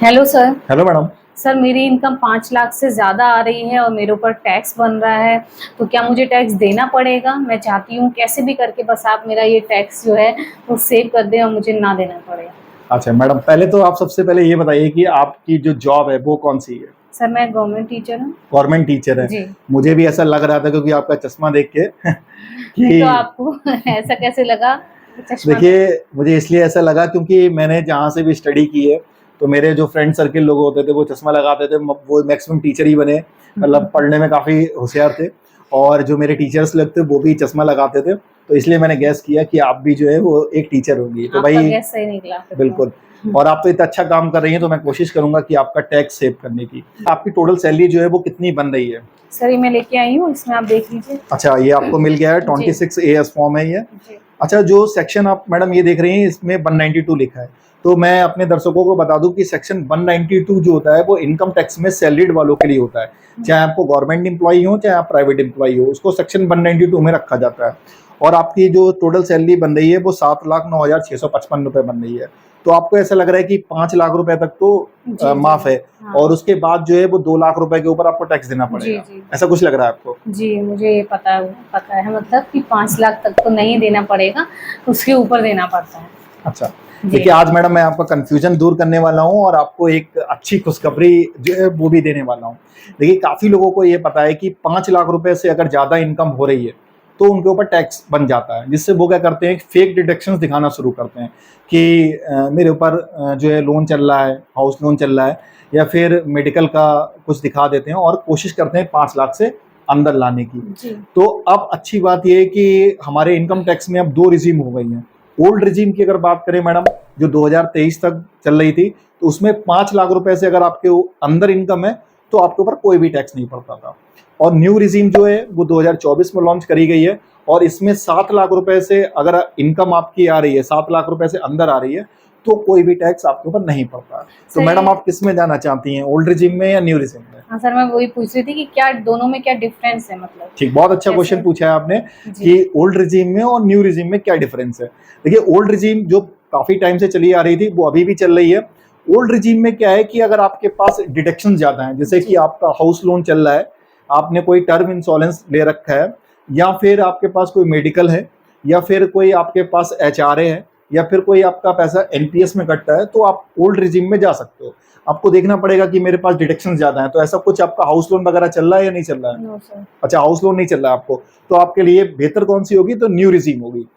Hello sir. Hello madam. Sir मेरी income 5 lakh से ज़्यादा आ रही है और मेरे ऊपर टैक्स बन रहा है, तो क्या मुझे टैक्स देना पड़ेगा? मैं चाहती हूँ कैसे भी करके बस आप मेरा ये टैक्स जो है वो सेव कर दें और मुझे ना देना पड़े। अच्छा मैडम, पहले तो आप सबसे पहले ये बताइए कि आपकी जो जॉब है वो कौन सी है? सर मैं गवर्नमेंट टीचर हूँ। गवर्नमेंट टीचर है। जी। मुझे भी ऐसा लग रहा था क्योंकि आपका चश्मा देख के नहीं तो कि आपको ऐसा कैसे लगा कि चश्मा में? देखिए, मुझे इसलिए ऐसा लगा क्योंकि मैंने जहाँ से भी स्टडी की है तो मेरे जो फ्रेंड सर्किल लोग होते थे वो चश्मा लगाते थे, वो मैक्सिमम टीचर ही बने, मतलब पढ़ने में काफ़ी होशियार थे। और जो मेरे टीचर्स लोग थे वो भी चश्मा लगाते थे, तो इसलिए मैंने गैस किया कि आप भी जो है वो एक टीचर होंगी, तो आपका भाई गैस सही निकला फिर तो। बिल्कुल। और आप तो इतना अच्छा काम कर रही हैं तो मैं कोशिश करूंगा कि आपका टैक्स सेव करने की। आपकी टोटल सैलरी जो है वो कितनी बन रही है? सर ये मैं लेके आई हूँ, इसमें आप देख लीजिए। अच्छा, ये आपको मिल गया है, जी। 26 AS फॉर्म है ये। जी। अच्छा, जो सेक्शन आप मैडम ये देख रही हैं इसमें 192 लिखा है, तो मैं अपने दर्शकों को बता दूं कि सेक्शन 192 जो होता है वो इनकम टैक्स में सैलरीड वालों के लिए होता है। चाहे आपको गवर्नमेंट एम्प्लॉई हो चाहे आप प्राइवेट एम्प्लॉई हो, उसको सेक्शन 192 में रखा जाता है। और आपकी जो टोटल सैलरी बन रही है वो 7,09,655 रुपये बन रही है। तो आपको ऐसा लग रहा है कि 5 लाख रुपए तक तो जी। जी। माफ है, हाँ। और उसके बाद जो है वो 2 लाख रुपए के ऊपर आपको टैक्स देना जी। पड़ेगा, जी। ऐसा कुछ लग रहा है आपको? जी, मुझे ये पता पता है, मतलब कि 5 लाख तक तो नहीं देना पड़ेगा, उसके ऊपर देना पड़ता है। अच्छा, जी। देखिए आज मैडम मैं आपका कंफ्यूजन दूर करने वाला हूँ और आपको एक अच्छी खुशखबरी जो है वो भी देने वाला हूँ। देखिए, काफ़ी लोगों को ये पता है कि 5 लाख रुपए से अगर ज़्यादा इनकम हो रही है तो उनके ऊपर टैक्स बन जाता है, जिससे वो क्या करते हैं, फेक डिडक्शंस दिखाना शुरू करते हैं कि मेरे ऊपर जो है लोन चल रहा है, हाउस लोन चल रहा है, या फिर मेडिकल का कुछ दिखा देते हैं और कोशिश करते हैं 5 लाख से अंदर लाने की। जी। तो अब अच्छी बात यह है कि हमारे इनकम टैक्स में अब 2 रिजीम हो गई हैं। ओल्ड रिजीम की अगर बात करें मैडम, जो 2023 तक चल रही थी, तो उसमें 5 लाख रुपए से अगर आपके अंदर इनकम है तो आपके ऊपर कोई भी टैक्स नहीं पड़ता था। और न्यू रिजीम जो है वो 2024 में लॉन्च करी गई है, और इसमें 7 लाख रुपए से अगर इनकम आपकी आ रही है, 7 लाख रुपए से अंदर आ रही है, तो कोई भी टैक्स आपके ऊपर नहीं पड़ता। तो सही। मैडम आप किस में जाना चाहती हैं, ओल्ड रिजीम में या न्यू रिजीम में? हाँ सर, मैं वही पूछ रही थी कि क्या दोनों में क्या डिफरेंस है, मतलब ठीक, बहुत अच्छा क्वेश्चन कैसे? पूछा है आपने जी। कि ओल्ड रिजीम में और न्यू रिजीम में क्या डिफरेंस है। देखिए, ओल्ड रिजीम जो काफी टाइम से चली आ रही थी वो अभी भी चल रही है। ओल्ड रिजीम में क्या है कि अगर आपके पास डिडक्शन ज्यादा है, जैसे कि जी। आपका हाउस लोन चल रहा है, आपने कोई टर्म इंश्योरेंस ले रखा है, या फिर आपके पास कोई मेडिकल है, या फिर कोई आपके पास HRA है, या फिर कोई आपका पैसा NPS में कटता है, तो आप ओल्ड रिजीम में जा सकते हो। आपको देखना पड़ेगा कि मेरे पास डिडक्शन ज्यादा है, तो ऐसा कुछ आपका हाउस लोन वगैरह चल रहा है या नहीं चल रहा है? No sir. अच्छा, हाउस लोन नहीं चल रहा है आपको, तो आपके लिए बेहतर कौन सी होगी, तो न्यू रिजीम होगी।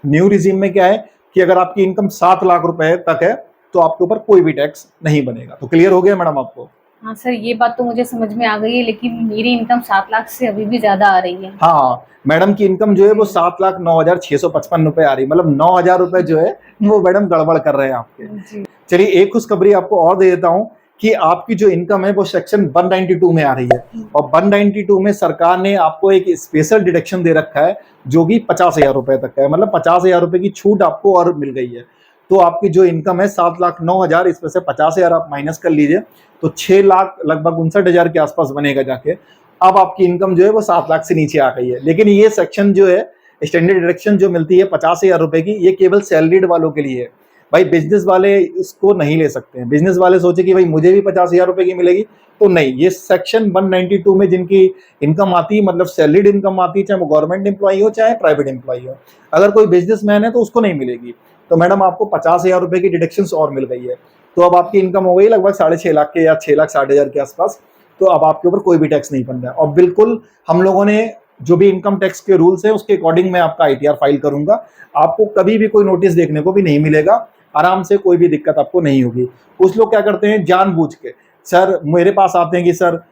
न्यू रिजीम में क्या है कि अगर आपकी इनकम 7 लाख रुपए तक है तो आपके ऊपर कोई भी टैक्स नहीं बनेगा। तो क्लियर हो गया मैडम आपको? हाँ सर, ये बात तो मुझे समझ में आ गई है, लेकिन मेरी इनकम 7 लाख से अभी भी ज्यादा आ रही है। हाँ, मैडम की इनकम जो है वो जी। 7,09,655 रुपए आ रही है, मतलब 9,000 रुपए जो है वो मैडम गड़बड़ कर रहे हैं आपके। जी। चलिए, एक खुशखबरी आपको और दे देता हूँ कि आपकी जो इनकम है वो सेक्शन 192 में आ रही है, और 192 में सरकार ने आपको एक स्पेशल डिडक्शन दे रखा है जो कि 50,000 रुपए तक का है, मतलब 50,000 रुपए की छूट आपको और मिल गई है। तो आपकी जो इनकम है 7,09,000, इसमें से 50,000 आप माइनस कर लीजिए, तो 6 लाख लगभग 59,000 के आसपास बनेगा जाके। अब आपकी इनकम जो है वो 7 लाख से नीचे आ गई है। लेकिन ये सेक्शन जो है, स्टैंडर्ड डिडक्शन जो मिलती है 50,000 रुपए की, ये केवल सैलरीड वालों के लिए है। भाई बिजनेस वाले इसको नहीं ले सकते हैं। बिजनेस वाले सोचे कि भाई मुझे भी 50,000 रुपए की मिलेगी, तो नहीं, ये सेक्शन 192 में जिनकी इनकम आती है, मतलब सैलरीड इनकम आती है, चाहे वो गवर्नमेंट एम्प्लॉई हो चाहे प्राइवेट एम्प्लॉई हो, अगर कोई बिजनेसमैन है तो उसको नहीं मिलेगी। तो मैडम आपको 50,000 रुपए की डिडक्शन और मिल गई है, तो अब आपकी इनकम हो गई लगभग 6.5 लाख के या 6,60,000 के आसपास। तो अब आपके ऊपर कोई भी टैक्स नहीं बन रहा है, और बिल्कुल हम लोगों ने जो भी इनकम टैक्स के रूल्स है उसके अकॉर्डिंग मैं आपका ITR फाइल करूंगा। आपको कभी भी कोई नोटिस देखने को भी नहीं मिलेगा, आराम से, कोई भी दिक्कत आपको नहीं होगी। कुछ लोग क्या करते हैं जानबूझ के, सर मेरे पास आते हैं कि सर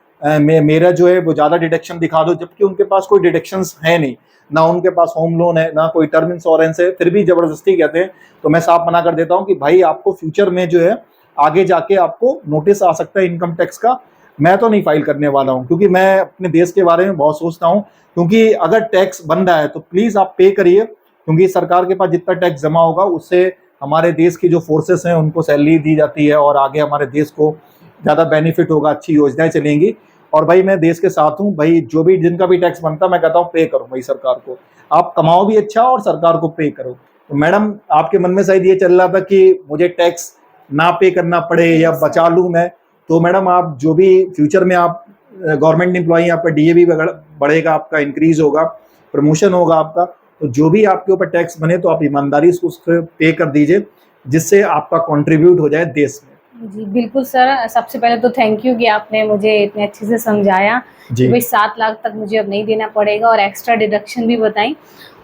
मेरा जो है वो ज्यादा डिडक्शन दिखा दो, जबकि उनके पास कोई डिडक्शंस है नहीं, ना उनके पास होम लोन है ना कोई टर्म इंश्योरेंस है, फिर भी जबरदस्ती कहते हैं। तो मैं साफ मना कर देता हूं कि भाई आपको फ्यूचर में जो है आगे जाके आपको नोटिस आ सकता है इनकम टैक्स का। मैं तो नहीं फाइल करने वाला हूं, क्योंकि मैं अपने देश के बारे में बहुत सोचता हूं। क्योंकि अगर टैक्स बन रहा है तो प्लीज आप पे करिए, क्योंकि सरकार के पास जितना टैक्स जमा होगा उससे हमारे देश की जो फोर्सेस हैं उनको सैलरी दी जाती है, और आगे हमारे देश को ज़्यादा बेनिफिट होगा, अच्छी योजनाएं चलेंगी। और भाई मैं देश के साथ हूँ भाई, जो भी जिनका भी टैक्स बनता है मैं कहता हूँ पे करो भाई सरकार को। आप कमाओ भी अच्छा और सरकार को पे करो। तो मैडम आपके मन में शायद ये चल रहा था कि मुझे टैक्स ना पे करना पड़े या बचा लूँ मैं, तो मैडम आप जो भी फ्यूचर में आप गवर्नमेंट एम्प्लॉई, आपका डीए भी बढ़ेगा, आपका इंक्रीज होगा, प्रमोशन होगा आपका, तो जो भी आपके ऊपर टैक्स बने तो आप ईमानदारी से उसको पे कर दीजिए, जिससे आपका कंट्रीब्यूट हो जाए देश में। जी, बिल्कुल सर। सबसे पहले तो थैंक यू कि आपने मुझे इतने अच्छे से समझाया जी। कि भाई 7 लाख तक मुझे अब नहीं देना पड़ेगा, और एक्स्ट्रा डिडक्शन भी बताई,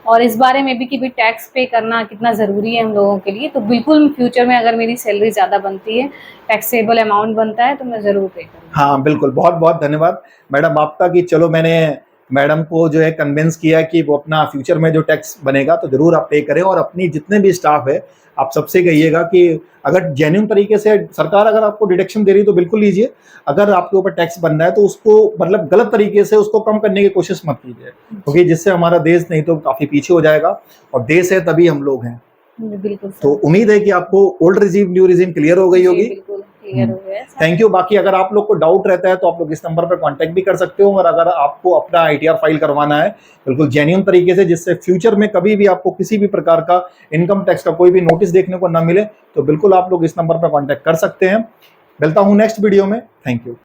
और इस बारे में भी कि भाई टैक्स पे करना कितना ज़रूरी है हम लोगों के लिए। तो बिल्कुल फ्यूचर में अगर मेरी सैलरी ज़्यादा बनती है, टैक्सेबल अमाउंट बनता है, तो मैं ज़रूर पे करूँगी। हाँ बिल्कुल, बहुत बहुत धन्यवाद मैडम आपका कि चलो मैंने मैडम को जो है कन्विंस किया कि वो अपना फ्यूचर में जो टैक्स बनेगा तो ज़रूर आप पे करें, और अपनी जितने भी स्टाफ है आप सबसे कहिएगा कि अगर जेन्युइन तरीके से सरकार अगर आपको डिडक्शन दे रही है तो बिल्कुल लीजिए, अगर आपके ऊपर टैक्स बन रहा है तो उसको मतलब गलत तरीके से उसको कम करने की कोशिश मत कीजिए, क्योंकि जिससे हमारा देश नहीं तो काफ़ी पीछे हो जाएगा, और देश है तभी हम लोग हैं। बिल्कुल सर। तो उम्मीद है कि आपको old regime new regime clear हो गई जी, होगी। बिल्कुल क्लियर हो गया है सर। Thank you. बाकी अगर आप लोग को डाउट रहता है तो आप लोग इस नंबर पर कांटेक्ट भी कर सकते हो, और अगर आपको अपना आईटीआर फाइल करवाना है बिल्कुल जेन्युइन तरीके से, जिससे फ्यूचर में कभी भी आपको किसी भी प्रकार का इनकम टैक्स का कोई भी नोटिस देखने को ना मिले, तो बिल्कुल आप लोग इस नंबर पर कांटेक्ट कर सकते हैं। मिलता हूं नेक्स्ट वीडियो में। Thank you.